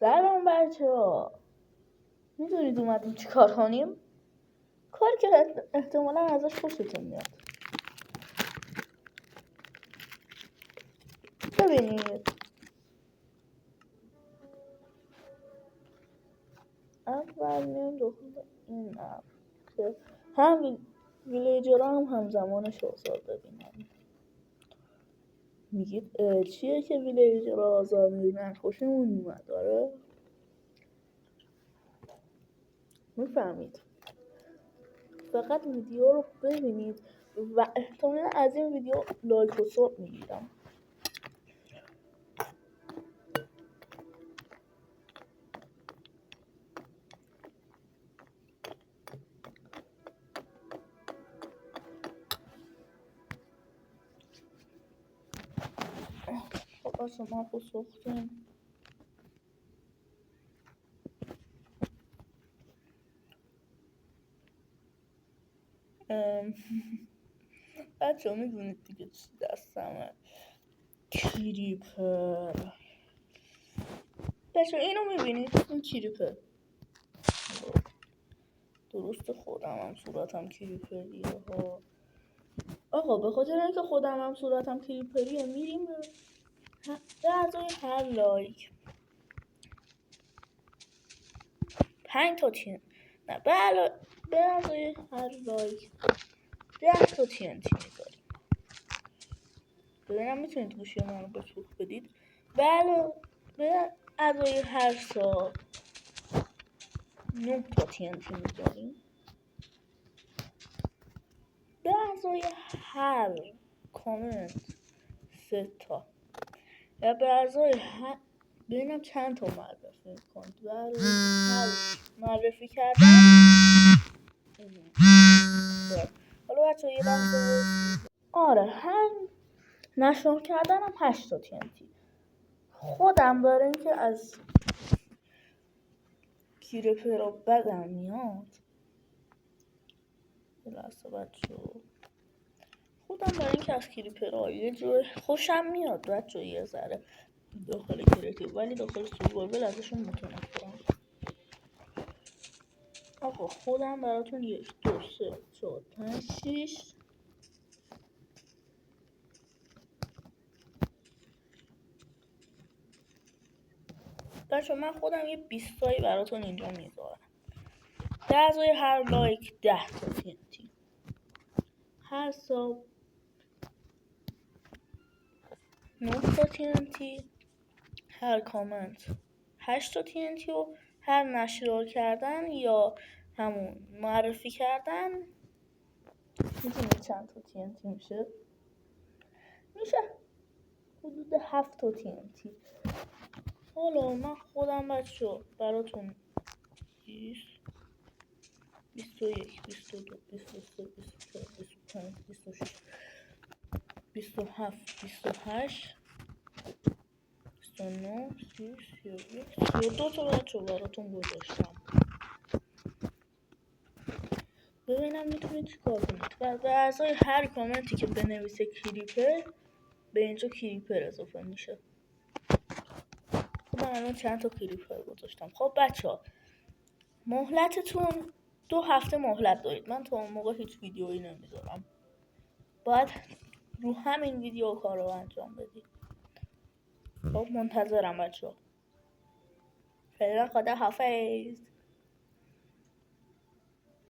سلام بچه ها، میدونید اومدیم چی کار کنیم؟ کاری که احتمالا ازش خوشتون میاد. ببینید، اول میام داخل این اپ که هم ویلیجرها هم همزمان شاهزاد ببینن. میگید چیه که ویلیجرها آزار میبینن؟ خوشمون اومد. آره میفهمید. فقط ویدیو رو ببینید و احتمالا از این ویدیو لایک و ساب میگیرم. خب شما خود سختیم. بچه ها میدونید دیگه چی دستمه؟ کریپر. بچه اینو میبینید؟ این کریپر. درست خودم هم صورتم کریپریه ها. آقا به خاطر اینکه خودم هم صورتم کریپریه میریم به ازای هر لایک 5 تا تین، نه به ازای هر لایک 10 تا TNT میذاریم. ببینم میتونید گوشی من رو بسوخ بدید. به ازای هر سال 9 تا TNT میذاریم. به ازای هر کامنت 3 تا. و به ازای هر ببینم چند تا معرفی میکنید. برای هر معرفی کردن حالا بچه یه لحظه آره هر نشون کردنم 8 تا TNT. خودم برای اینکه از کریپر بدم میاد یه لحظه بچه خودم برای اینکه از کریپر یه جور خوشم میاد بچه یه ذره داخل کریتیو، ولی داخل سوروایول ازشون متنفرم. آقا خودم براتون 1 2 3 4 5 6 بچه من خودم یه 20 تایی براتون اینجا میذارم. به ازای هر لایک 10 تا TNT، هر ساب 9 تا TNT، هر کامنت 8 تا TNT و هر نشر کردن یا همون معرفی کردن میدونید چند تا TNT میشه؟ میشه حدود 7 تا TNT. حالا من خودم بچه براتون 20 21 22 23 24 25 26 27 28 29 30 31 32 تا بچه براتون گذاشتم. ببینم میتونید چیکار کنید. و به ازای هر کامنتی که بنویسه کریپر به اینجا کریپر اضافه میشه. خب من الان چند تا کریپر گذاشتم. خب بچه ها مهلتتون 2 هفته مهلت دارید. من تا اون موقع هیچ ویدیویی نمیذارم. باید رو همین ویدیو کار رو انجام بدید. خب منتظرم بچه ها. فعلا خدا حافظ.